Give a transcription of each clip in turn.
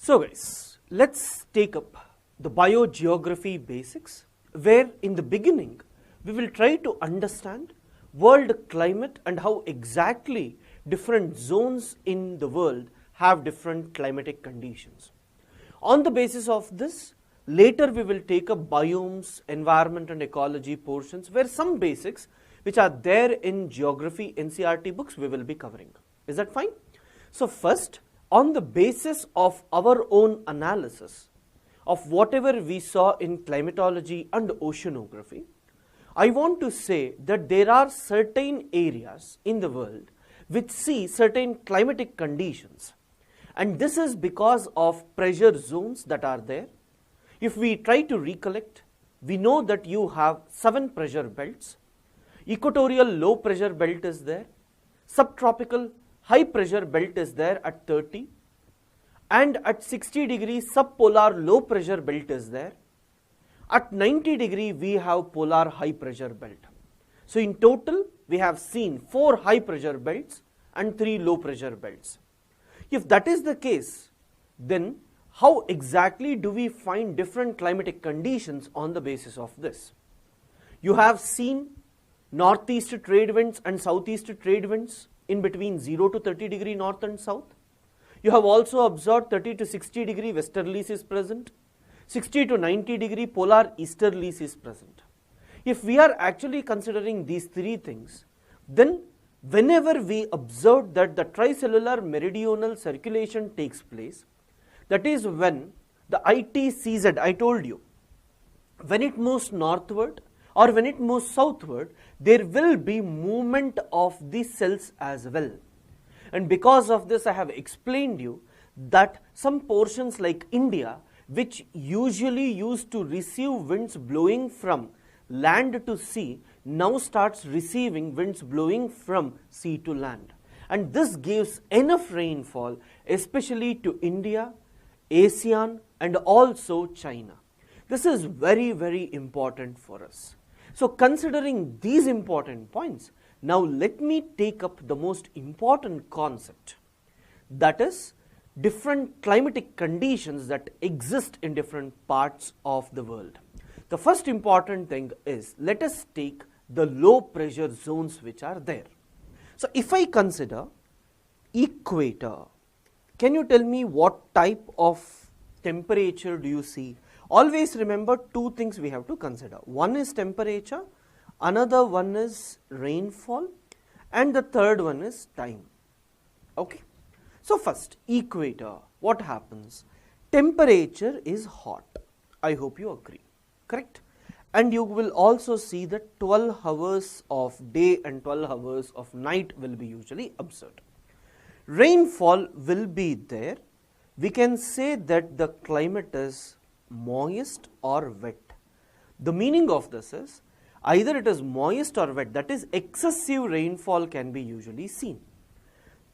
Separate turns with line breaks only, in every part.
So guys, let's take up the biogeography basics, where in the beginning we will try to understand world climate and how exactly different zones in the world have different climatic conditions. On the basis of this, later we will take up biomes, environment and ecology portions, where some basics which are there in geography NCERT books we will be covering. Is that fine? So first, on the basis of our own analysis of whatever we saw in climatology and oceanography, I want to say that there are certain areas in the world which see certain climatic conditions, and this is because of pressure zones that are there. If we try to recollect, we know that you have 7 pressure belts. Equatorial low pressure belt is there, subtropical high pressure belt is there at 30, and at 60 degrees subpolar low pressure belt is there. At 90 degree we have polar high pressure belt. So in total we have seen 4 high pressure belts and 3 low pressure belts. If that is the case, then how exactly do we find different climatic conditions on the basis of this? You have seen northeast trade winds and southeast trade winds in between 0 to 30 degree north and south. You have also observed 30 to 60 degree westerlies is present. 60 to 90 degree polar easterlies is present. If we are actually considering these 3 things, then whenever we observe that the tricellular meridional circulation takes place, that is when the ITCZ, I told you, when it moves northward or when it moves southward, there will be movement of the cells as well. And because of this, I have explained you that some portions like India, which usually used to receive winds blowing from land to sea, now starts receiving winds blowing from sea to land. And this gives enough rainfall, especially to India, ASEAN and also China. This is very, very important for us. So considering these important points, now let me take up the most important concept, that is different climatic conditions that exist in different parts of the world. The first important thing is, let us take the low pressure zones which are there. So if I consider equator, can you tell me what type of temperature do you see? Always remember 2 things we have to consider. One is temperature, another one is rainfall, and the third one is time. Okay. So first, equator, what happens? Temperature is hot. I hope you agree, correct? And you will also see that 12 hours of day and 12 hours of night will be usually observed. Rainfall will be there. We can say that the climate is moist or wet. The meaning of this is either it is moist or wet, that is excessive rainfall can be usually seen.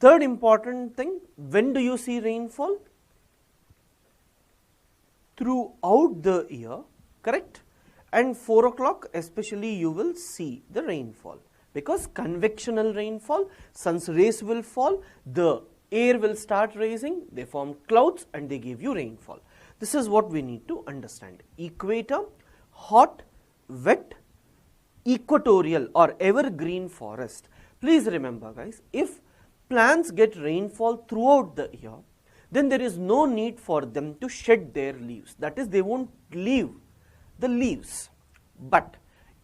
Third important thing, when do you see rainfall? Throughout the year, correct? And 4 o'clock especially you will see the rainfall, because convectional rainfall, sun's rays will fall, the air will start rising, they form clouds and they give you rainfall. This is what we need to understand. Equator, hot, wet, equatorial or evergreen forest. Please remember guys, if plants get rainfall throughout the year, then there is no need for them to shed their leaves. That is, they won't leave the leaves. But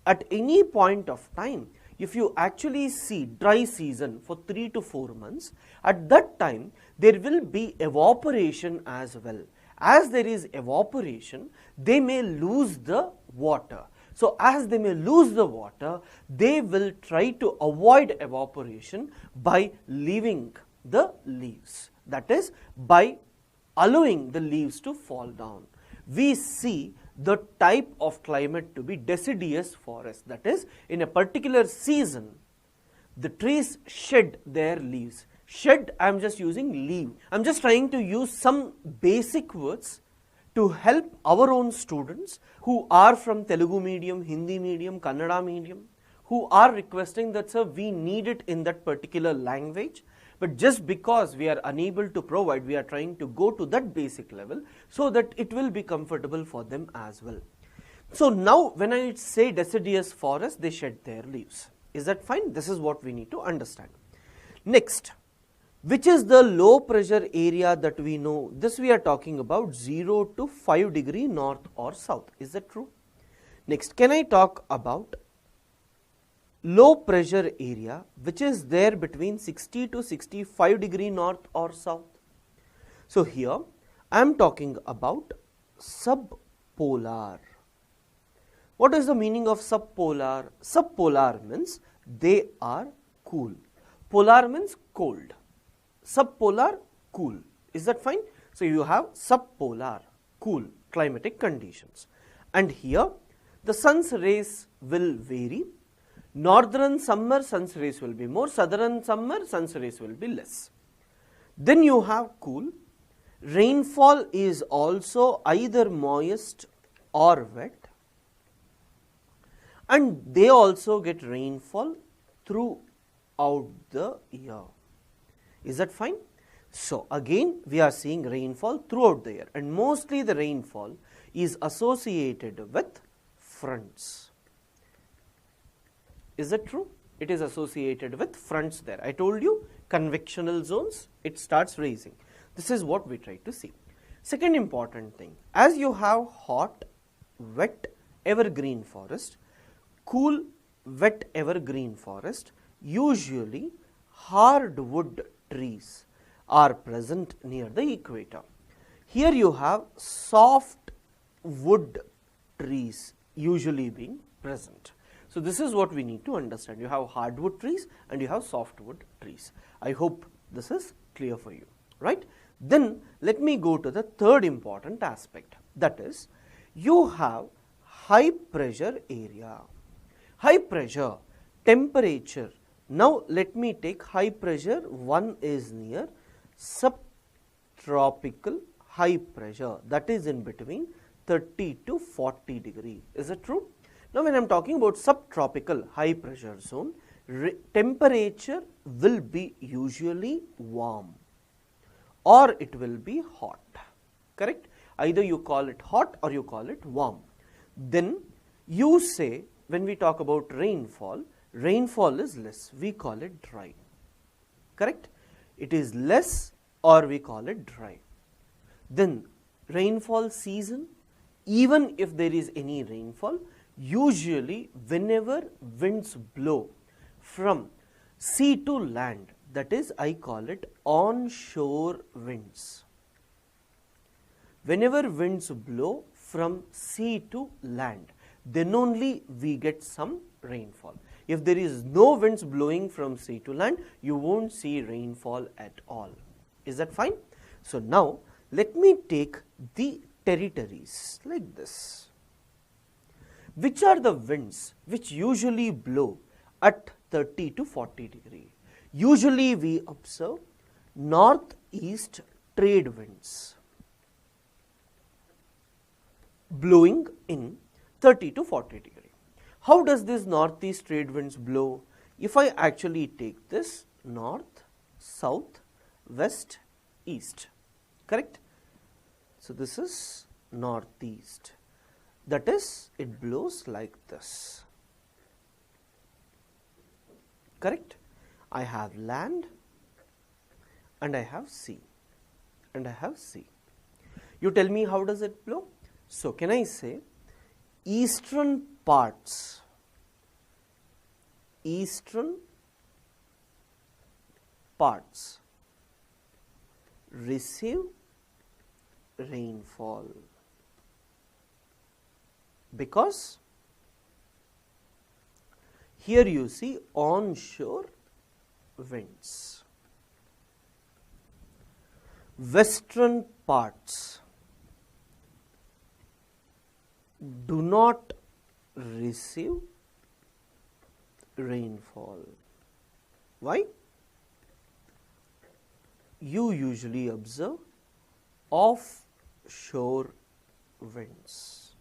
at any point of time, if you actually see dry season for 3 to 4 months, at that time there will be evaporation as well. As there is evaporation, they may lose the water. So as they may lose the water, they will try to avoid evaporation by leaving the leaves. That is, by allowing the leaves to fall down. We see the type of climate to be deciduous forest. That is, in a particular season, the trees shed their leaves. Shed, I am just using leave. I am just trying to use some basic words to help our own students who are from Telugu medium, Hindi medium, Kannada medium, who are requesting that, sir, we need it in that particular language. But just because we are unable to provide, we are trying to go to that basic level so that it will be comfortable for them as well. So now when I say deciduous forest, they shed their leaves. Is that fine? This is what we need to understand. Next, which is the low pressure area that we know? This we are talking about 0 to 5 degree north or south. Is that true? Next, can I talk about low pressure area which is there between 60 to 65 degree north or south? So here I am talking about subpolar. What is the meaning of subpolar? Subpolar means they are cool. Polar means cold. Subpolar, cool. Is that fine? So you have subpolar, cool climatic conditions. And here the sun's rays will vary. Northern summer sun's rays will be more, southern summer sun's rays will be less. Then you have cool. Rainfall is also either moist or wet, and they also get rainfall throughout the year. Is that fine? So again we are seeing rainfall throughout the year, and mostly the rainfall is associated with fronts. Is that true? It is associated with fronts there. I told you convectional zones, it starts raising. This is what we try to see. Second important thing, as you have hot, wet, evergreen forest, cool, wet, evergreen forest, usually hardwood trees are present near the equator. Here you have soft wood trees usually being present. So this is what we need to understand. You have hardwood trees and you have softwood trees. I hope this is clear for you, right? Then let me go to the third important aspect, that is you have high pressure area. High pressure, temperature. Now let me take high pressure. One is near subtropical high pressure, that is in between 30 to 40 degree. Is it true? Now when I am talking about subtropical high pressure zone, temperature will be usually warm or it will be hot, correct? Either you call it hot or you call it warm. Then you say, when we talk about rainfall, rainfall is less, we call it dry, correct? It is less or we call it dry. Then rainfall season, even if there is any rainfall, usually whenever winds blow from sea to land, that is I call it onshore winds. Whenever winds blow from sea to land, then only we get some rainfall. If there is no winds blowing from sea to land, you won't see rainfall at all. Is that fine? So now let me take the territories like this. Which are the winds which usually blow at 30 to 40 degree? Usually we observe northeast trade winds blowing in 30 to 40 degree. How does this northeast trade winds blow? If I actually take this north, south, west, east, correct? So this is northeast. That is, it blows like this, correct? I have land and I have sea and I have sea. You tell me how does it blow? So can I say eastern parts receive rainfall because here you see onshore winds. Western parts do not receive rainfall. Why? You usually observe offshore winds.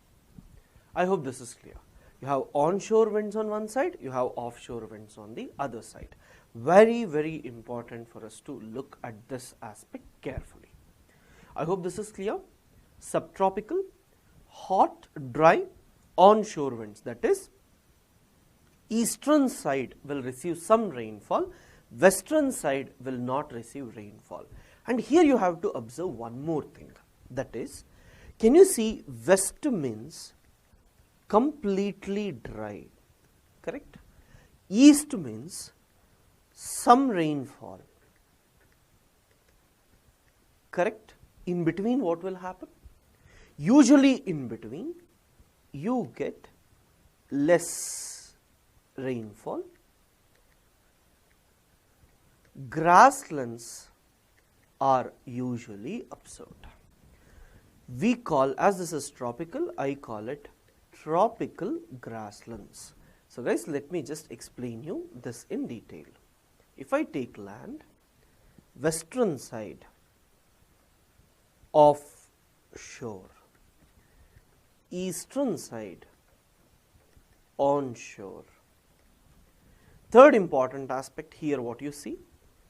I hope this is clear. You have onshore winds on one side, you have offshore winds on the other side. Very, very important for us to look at this aspect carefully. I hope this is clear. Subtropical, hot, dry, onshore winds, that is, eastern side will receive some rainfall, western side will not receive rainfall. And here you have to observe one more thing, that is, can you see west means completely dry, correct? East means some rainfall, correct? In between what will happen? Usually in between you get less rainfall, grasslands are usually observed. We call, as this is tropical, I call it tropical grasslands. So guys, let me just explain you this in detail. If I take land, western side of shore, eastern side onshore. Third important aspect here, what you see?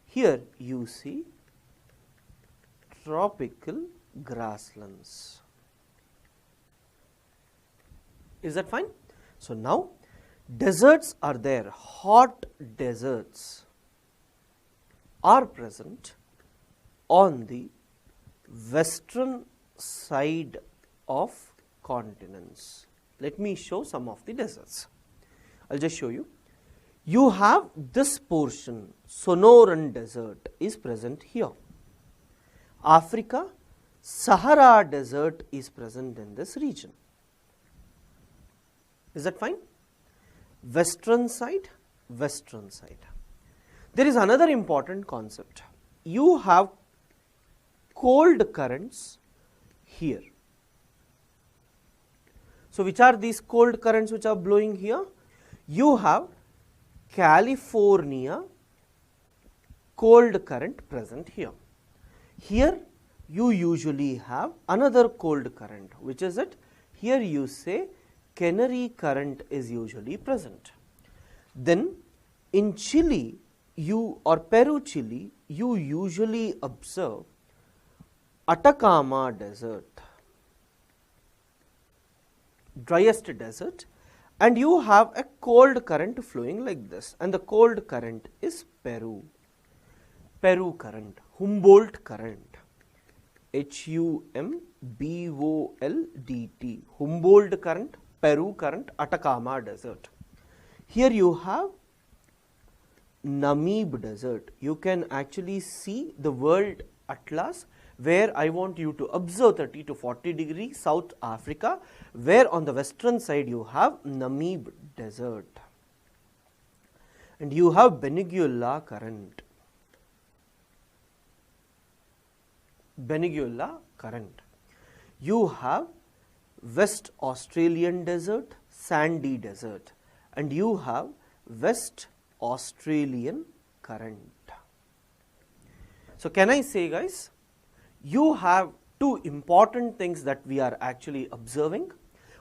Here you see tropical grasslands. Is that fine? So now deserts are there, hot deserts are present on the western side of continents. Let me show some of the deserts. I'll just show you. You have this portion, Sonoran Desert is present here. Africa, Sahara Desert is present in this region. Is that fine? Western side, western side. There is another important concept. You have cold currents here. So which are these cold currents which are blowing here? You have California cold current present here. Here you usually have another cold current, which is it? Here you say Canary current is usually present. Then in Chile, Peru, Chile, you usually observe Atacama Desert, driest desert, and you have a cold current flowing like this, and the cold current is Peru current, Humboldt current, Humboldt, Humboldt current, Peru current, Atacama Desert. Here you have Namib Desert. You can actually see the world atlas, where I want you to observe 30 to 40 degrees South Africa, where on the western side you have Namib Desert. And you have Beniguela current. You have West Australian Desert, Sandy Desert, and you have West Australian current. So can I say, guys, you have two important things that we are actually observing.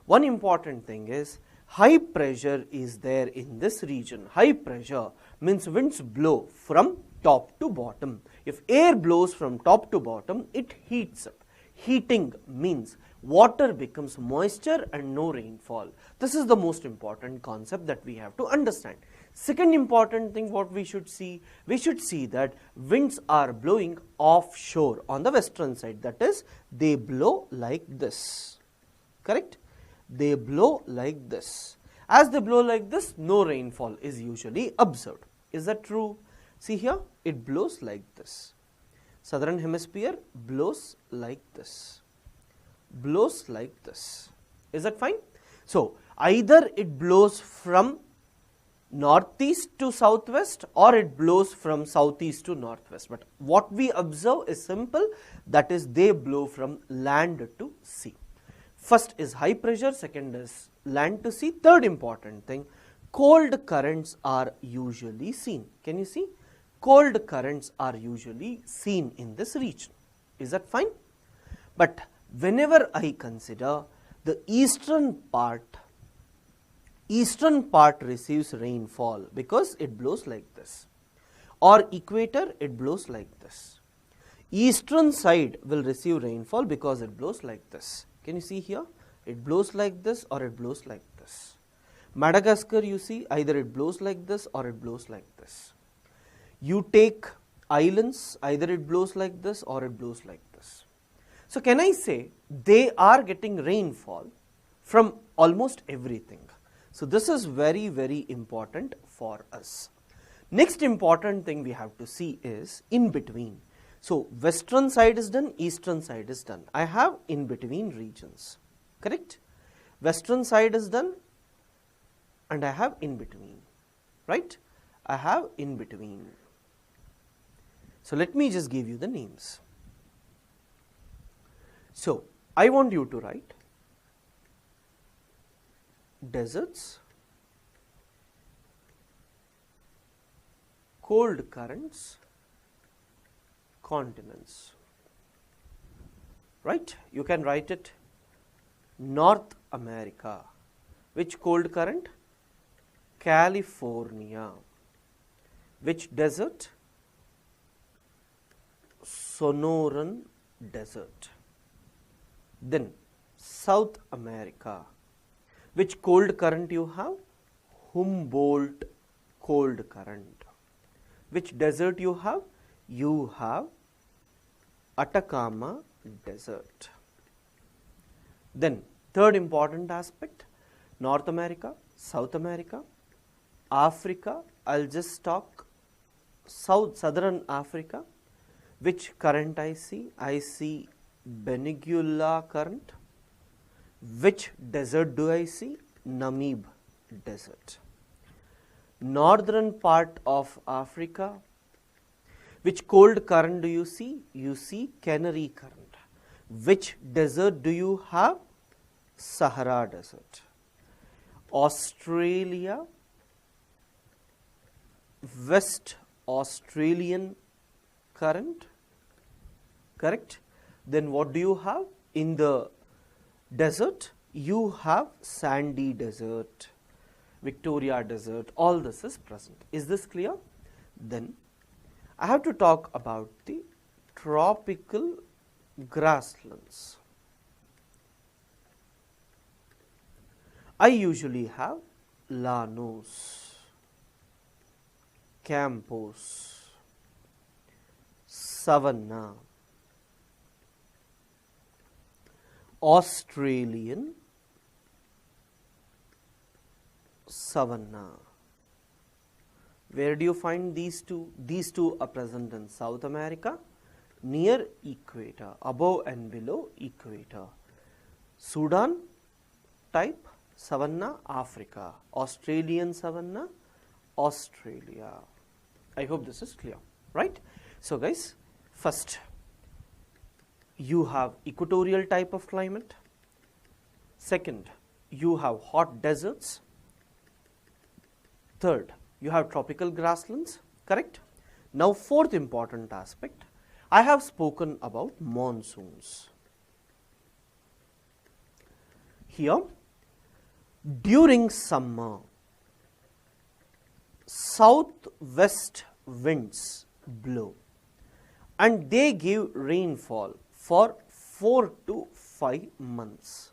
One important thing is high pressure is there in this region. High pressure means winds blow from top to bottom. If air blows from top to bottom, it heats up. Heating means water becomes moisture and no rainfall. This is the most important concept that we have to understand. Second important thing what we should see that winds are blowing offshore on the western side, that is they blow like this, correct? They blow like this. As they blow like this, no rainfall is usually observed. Is that true? See here, it blows like this. Southern hemisphere blows like this. Blows like this. Is that fine? So either it blows from northeast to southwest, or it blows from southeast to northwest. But what we observe is simple, that is they blow from land to sea. First is high pressure, second is land to sea. Third important thing, cold currents are usually seen. Can you see? Cold currents are usually seen in this region. Is that fine? But whenever I consider the eastern part receives rainfall because it blows like this. or equator, it blows like this. Eastern side will receive rainfall because it blows like this. Can you see here? It blows like this or it blows like this. Madagascar, you see, either it blows like this or it blows like this. You take islands, either it blows like this or it blows like this. So can I say they are getting rainfall from almost everything? So this is very, very important for us. Next important thing we have to see is in between. So western side is done, eastern side is done. I have in between regions, correct? Western side is done and I have in between, right? I have in between. So let me just give you the names. So I want you to write deserts, cold currents, continents, right? You can write it North America. Which cold current? California. Which desert? Sonoran Desert. Then South America. Which cold current you have? Humboldt cold current. Which desert you have? You have Atacama Desert. Then third important aspect, North America, South America, Africa. I'll just talk southern Africa. Which current I see? I see Beniguela current. Which desert do I see? Namib Desert. Northern part of Africa. Which cold current do you see? You see Canary current. Which desert do you have? Sahara Desert. Australia, West Australian current, correct? Then what do you have? In the desert, you have Sandy Desert, Victoria Desert, all this is present. Is this clear? Then I have to talk about the tropical grasslands. I usually have Llanos, Campos, Savanna, Australian Savanna. Where do you find these two? These two are present in South America, near equator, above and below equator. Sudan type Savanna, Africa. Australian Savanna, Australia. I hope this is clear, right? So guys, first you have equatorial type of climate. Second, you have hot deserts. Third, you have tropical grasslands, correct? Now fourth important aspect, I have spoken about monsoons. Here, during summer, southwest winds blow and they give rainfall for 4 to 5 months.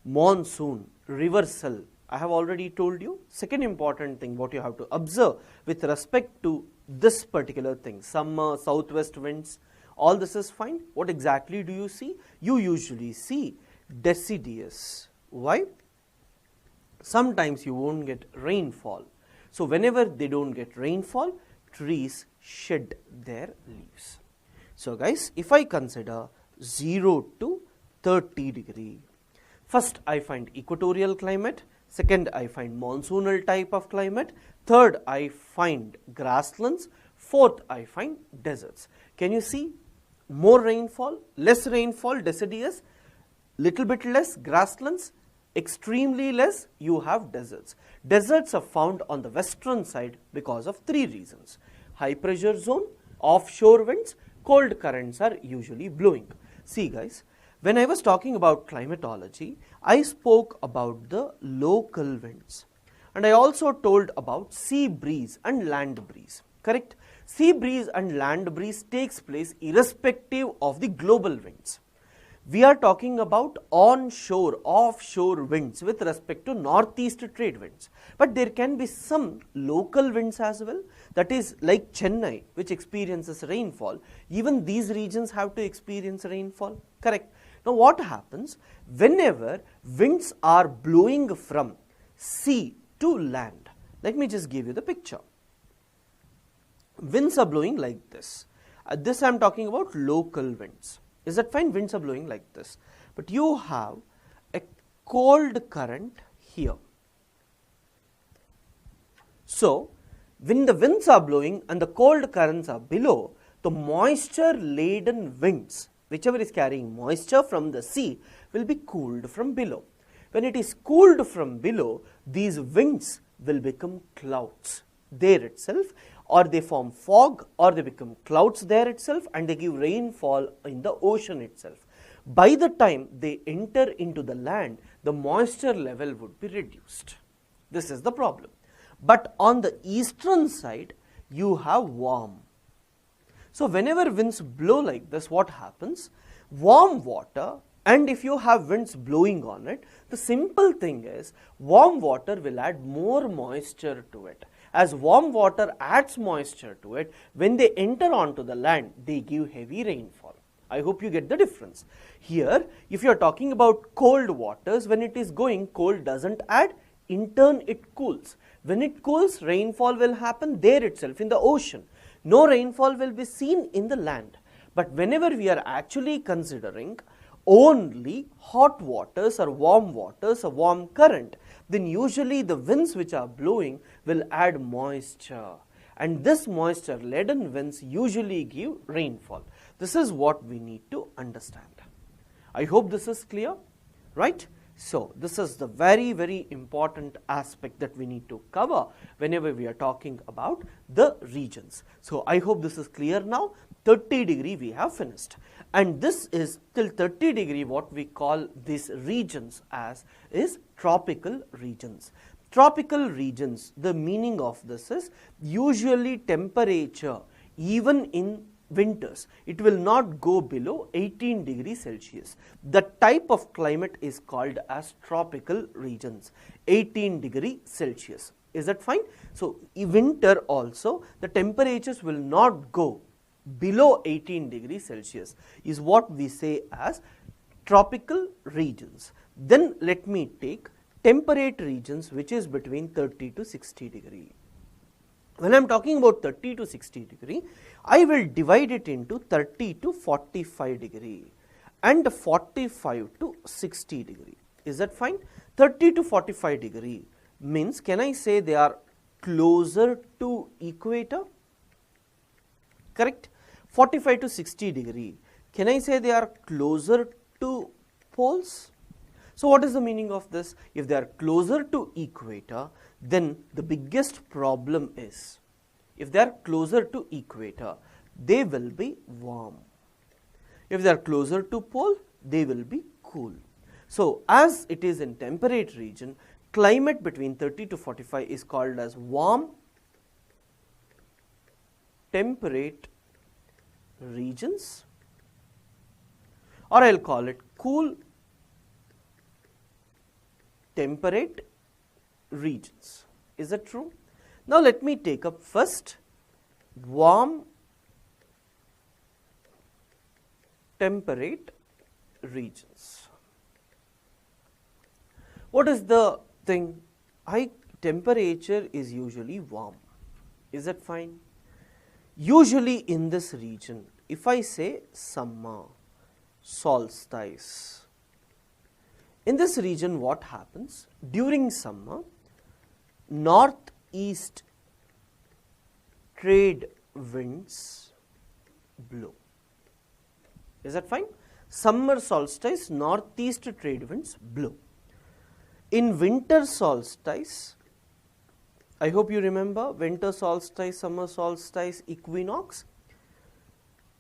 Monsoon reversal, I have already told you. Second important thing what you have to observe with respect to this particular thing, summer, southwest winds, all this is fine. What exactly do you see? You usually see deciduous. Why? Sometimes you won't get rainfall. So whenever they don't get rainfall, trees shed their leaves. So guys, if I consider 0 to 30 degree, first I find equatorial climate, second I find monsoonal type of climate, third I find grasslands, fourth I find deserts. Can you see more rainfall, less rainfall, deciduous, little bit less grasslands, extremely less, you have deserts. Deserts are found on the western side because of 3 reasons. High pressure zone, offshore winds, cold currents are usually blowing. See guys, when I was talking about climatology, I spoke about the local winds and I also told about sea breeze and land breeze. correct? Sea breeze and land breeze takes place irrespective of the global winds. We are talking about onshore, offshore winds with respect to northeast trade winds. But there can be some local winds as well, that is like Chennai, which experiences rainfall. Even these regions have to experience rainfall, correct? Now what happens whenever winds are blowing from sea to land? Let me just give you the picture. Winds are blowing like this. This I am talking about local winds. Is that fine? Winds are blowing like this. But you have a cold current here. So, when the winds are blowing and the cold currents are below, the moisture laden winds, whichever is carrying moisture from the sea, will be cooled from below. When it is cooled from below, these winds will become clouds there itself, or they form fog, or they become clouds there itself, and they give rainfall in the ocean itself. By the time they enter into the land, the moisture level would be reduced. This is the problem. But on the eastern side, you have warm. So whenever winds blow like this, what happens? Warm water, and if you have winds blowing on it, the simple thing is warm water will add more moisture to it. As warm water adds moisture to it, when they enter onto the land, they give heavy rainfall. I hope you get the difference. Here, if you are talking about cold waters, when it is going, cold doesn't add, in turn it cools. When it cools, rainfall will happen there itself in the ocean. No rainfall will be seen in the land. But whenever we are actually considering only hot waters or warm waters, a warm current, then usually the winds which are blowing will add moisture, and this moisture laden winds usually give rainfall. This is what we need to understand. I hope this is clear, right? So this is the very, very important aspect that we need to cover whenever we are talking about the regions. So I hope this is clear now. 30 degree we have finished, and this is till 30 degree what we call these regions as is tropical regions. Tropical regions, the meaning of this is usually temperature even in winters, it will not go below 18 degrees Celsius. The type of climate is called as tropical regions, 18 degrees Celsius. Is that fine? So in winter also the temperatures will not go below 18 degrees Celsius is what we say as tropical regions. Then let me take temperate regions, which is between 30 to 60 degree. When I am talking about 30 to 60 degree, I will divide it into 30 to 45 degree and 45 to 60 degree. Is that fine? 30 to 45 degree means, can I say they are closer to equator? Correct? 45 to 60 degree, can I say they are closer to poles? So what is the meaning of this? If they are closer to equator, then the biggest problem is, if they are closer to equator, they will be warm. If they are closer to pole, they will be cool. So as it is in temperate region, climate between 30 to 45 is called as warm temperate regions, or I'll call it cool temperate regions. Is that true? Now let me take up first warm temperate regions. What is the thing? High temperature is usually warm. Is that fine? Usually in this region, if I say summer solstice, in this region what happens? During summer, northeast trade winds blow. Is that fine? Summer solstice, northeast trade winds blow. In winter solstice, I hope you remember winter solstice, summer solstice, equinox,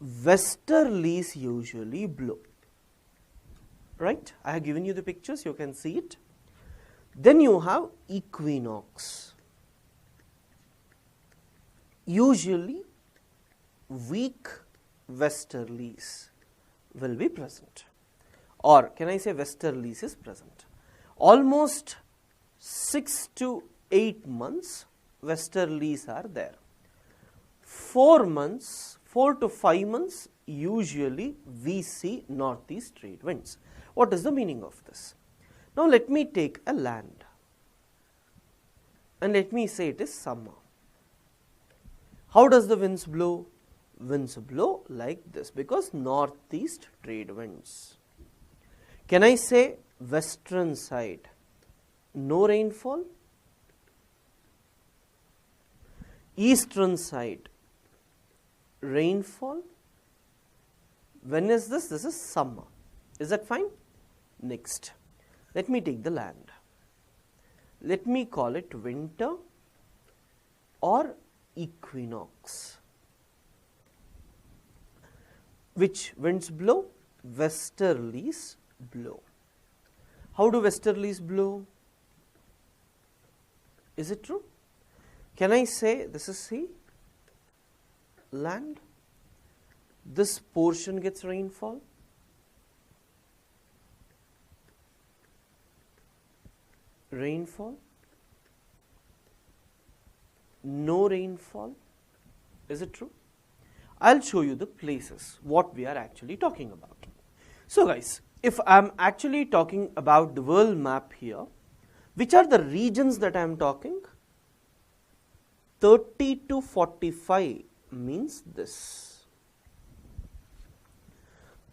westerlies usually blow. Right? I have given you the pictures, you can see it. Then you have equinox. usually weak westerlies will be present, or can I say westerlies is present. Almost 6 to 8 months westerlies are there. 4 to 5 months usually we see northeast trade winds. What is the meaning of this? Now let me take a land and let me say it is summer. How does the winds blow? Winds blow like this because northeast trade winds. Can I say western side, no rainfall? Eastern side, rainfall. When is this? This is summer. Is that fine? Next, let me take the land. Let me call it winter or equinox. Which winds blow? Westerlies blow. How do westerlies blow? Is it true? Can I say this is sea, land, this portion gets rainfall, no rainfall? Is it true? I'll show you the places, what we are actually talking about. So guys, if I'm actually talking about the world map here, which are the regions that I'm talking? 30 to 45 means this.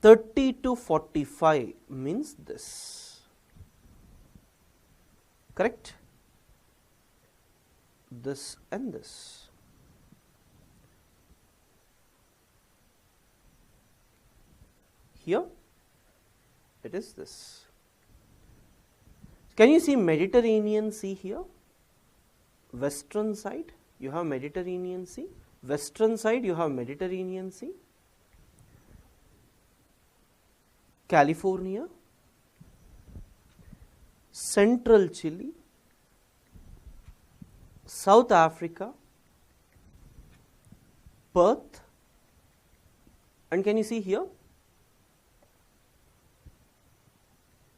30 to 45 means this. Correct? This and this. Here it is this. Can you see Mediterranean Sea here? Western side you have Mediterranean Sea. Western side you have Mediterranean Sea. California, Central Chile, South Africa, Perth, and can you see here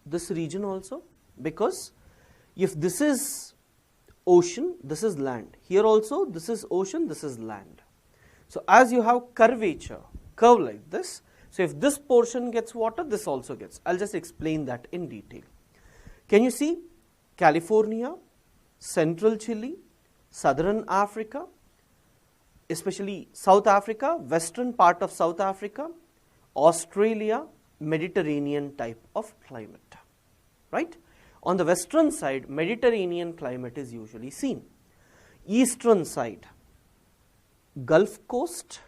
this region also? Because if this is ocean, this is land. Here also this is ocean, this is land. So as you have curvature, curve like this, so if this portion gets water, this also gets. I'll just explain that in detail. Can you see California, Central Chile, Southern Africa, especially South Africa, western part of South Africa, Australia, Mediterranean type of climate, right? On the western side, Mediterranean climate is usually seen. Eastern side, Gulf Coast.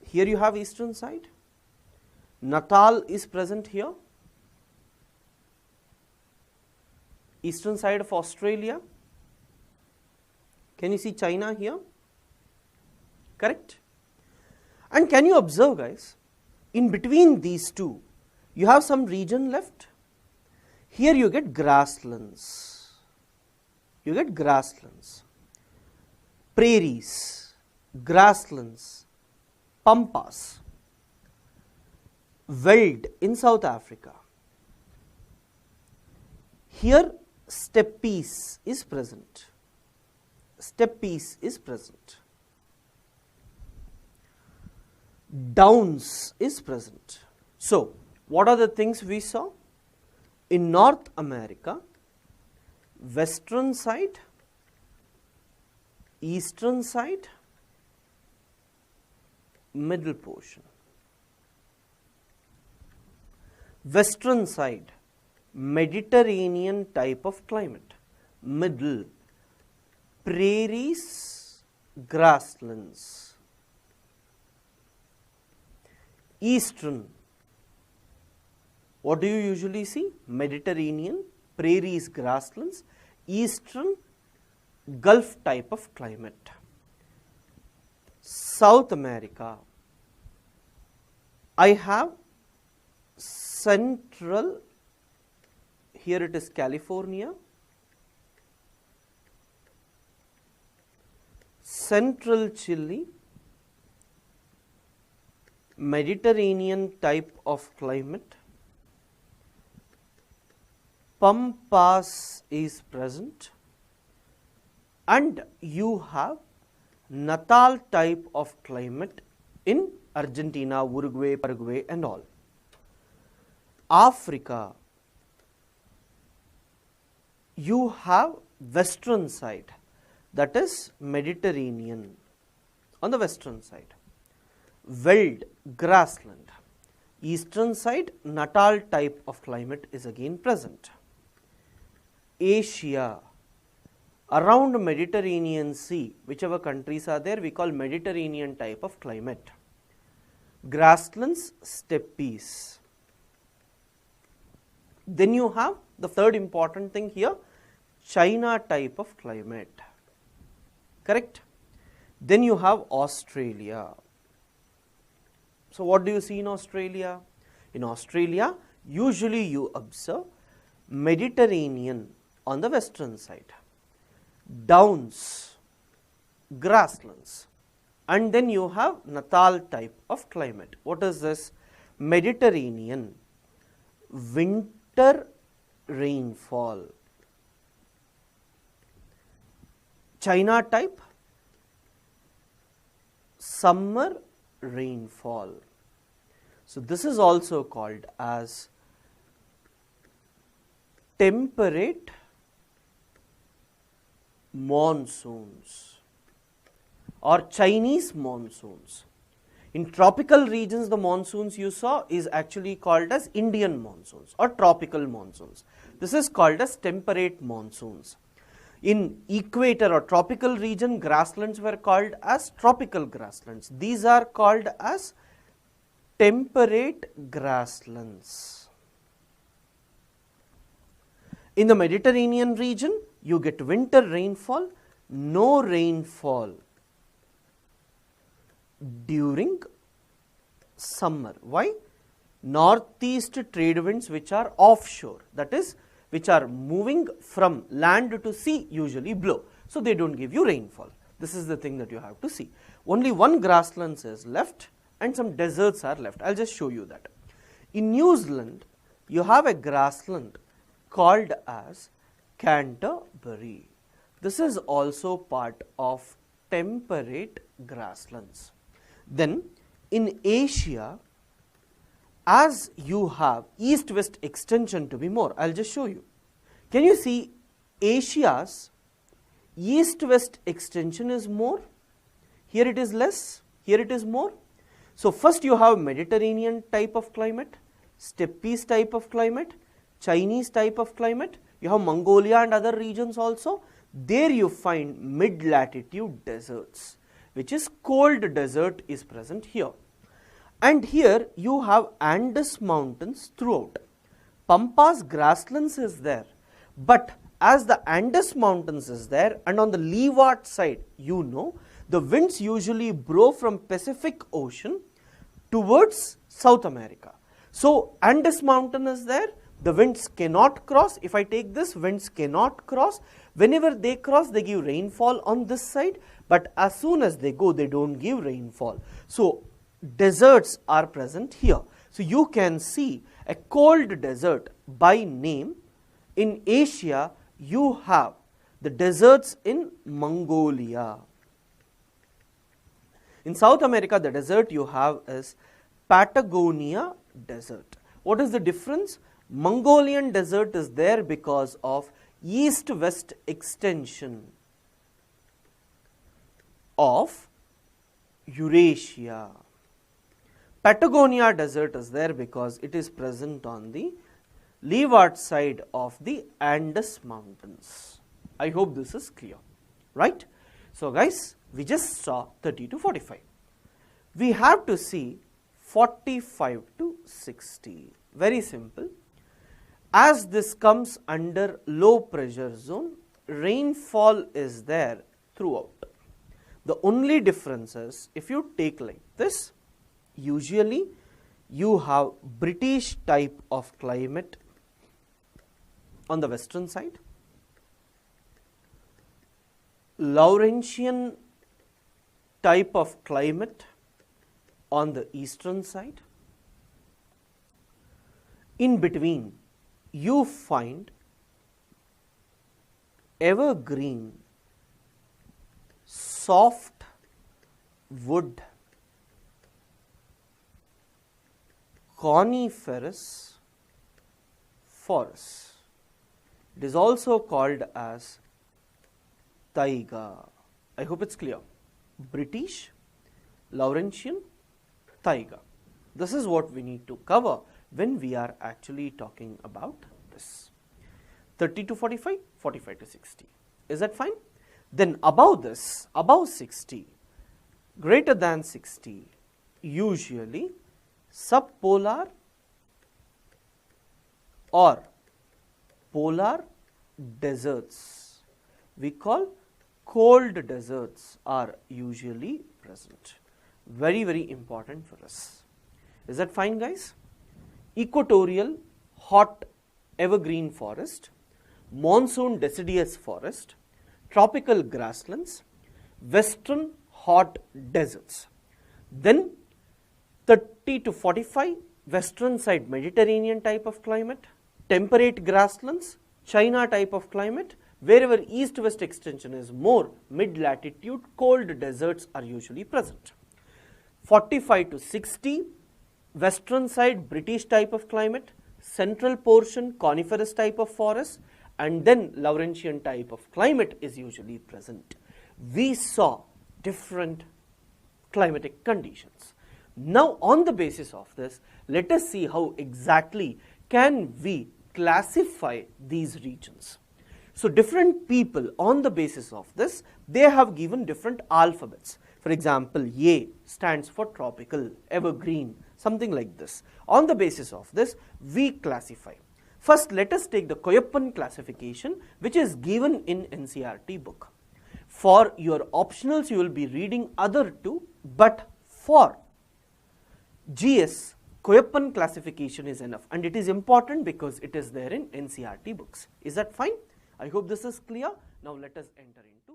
Here you have eastern side. Natal is present here. Eastern side of Australia. Can you see China here? Correct? And can you observe, guys, in between these two, you have some region left. Here you get grasslands. You get grasslands, prairies, grasslands, pampas, veld in South Africa. Here steppes is present. Steppes is present. Downs is present. So, what are the things we saw? In North America, western side, eastern side, middle portion. Western side, Mediterranean type of climate. Middle, prairies, grasslands. Eastern, what do you usually see? Mediterranean, prairies, grasslands. Eastern, Gulf type of climate. South America, I have central, here it is California, central Chile, Mediterranean type of climate, Pampas is present, and you have Natal type of climate in Argentina, Uruguay, Paraguay and all. Africa, you have western side, that is Mediterranean on the western side, Veld, grassland. Eastern side, Natal type of climate is again present. Asia, around Mediterranean Sea, whichever countries are there, we call Mediterranean type of climate. Grasslands, steppes. Then you have the third important thing here, China type of climate, correct? Then you have Australia. So what do you see in Australia? In Australia, usually you observe Mediterranean on the western side, downs, grasslands, and then you have Natal type of climate. What is this? Mediterranean, winter rainfall. China type, summer rainfall. So this is also called as temperate monsoons or Chinese monsoons. In tropical regions, the monsoons you saw is actually called as Indian monsoons or tropical monsoons. This is called as temperate monsoons. In equator or tropical region, grasslands were called as tropical grasslands. These are called as temperate grasslands. In the Mediterranean region, you get winter rainfall, no rainfall during summer. Why? Northeast trade winds which are offshore, that is, which are moving from land to sea usually blow. So they don't give you rainfall. This is the thing that you have to see. Only one grasslands is left and some deserts are left. I'll just show you that. In New Zealand, you have a grassland called as Canterbury. This is also part of temperate grasslands. Then in Asia, as you have east-west extension to be more, I'll just show you. Can you see Asia's east-west extension is more? Here it is less, here it is more. So first you have Mediterranean type of climate, steppes type of climate, Chinese type of climate, you have Mongolia and other regions also. There you find mid-latitude deserts, which is cold desert is present here. And here you have Andes mountains throughout. Pampas grasslands is there, but as the Andes mountains is there and on the leeward side, you know, the winds usually blow from Pacific Ocean towards South America. So Andes mountain is there, the winds cannot cross. If I take this, winds cannot cross. Whenever they cross, they give rainfall on this side, but as soon as they go, they don't give rainfall. So deserts are present here. So you can see a cold desert by name. In Asia, you have the deserts in Mongolia. In South America, the desert you have is Patagonia desert. What is the difference? Mongolian desert is there because of east-west extension of Eurasia. Patagonia desert is there because it is present on the leeward side of the Andes mountains. I hope this is clear, right? So guys, we just saw 30 to 45. We have to see 45 to 60. Very simple. As this comes under low pressure zone, rainfall is there throughout. The only difference is, if you take like this, usually you have British type of climate on the western side, Laurentian type of climate on the eastern side. In between, you find evergreen, soft wood, coniferous forests. It is also called as taiga. I hope it's clear. British, Laurentian, taiga. This is what we need to cover when we are actually talking about this. 30 to 45, 45 to 60. Is that fine? Then above this, above 60, greater than 60, usually subpolar or polar deserts, we call cold deserts, are usually present. Very, very important for us. Is that fine, guys? Equatorial hot evergreen forest, monsoon deciduous forest, tropical grasslands, western hot deserts. Then 30 to 45, western side Mediterranean type of climate, temperate grasslands, China type of climate. Wherever east-west extension is more, mid-latitude cold deserts are usually present. 45 to 60, western side British type of climate, central portion coniferous type of forest, and then Laurentian type of climate is usually present. We saw different climatic conditions. Now on the basis of this, let us see how exactly can we classify these regions. So different people, on the basis of this, they have given different alphabets. For example, A stands for tropical, evergreen, something like this. On the basis of this, we classify. First, let us take the Koyappan classification, which is given in NCERT book. For your optionals, you will be reading other two, but for GS, Koyappan classification is enough, and it is important because it is there in NCERT books. Is that fine? I hope this is clear. Now let us enter into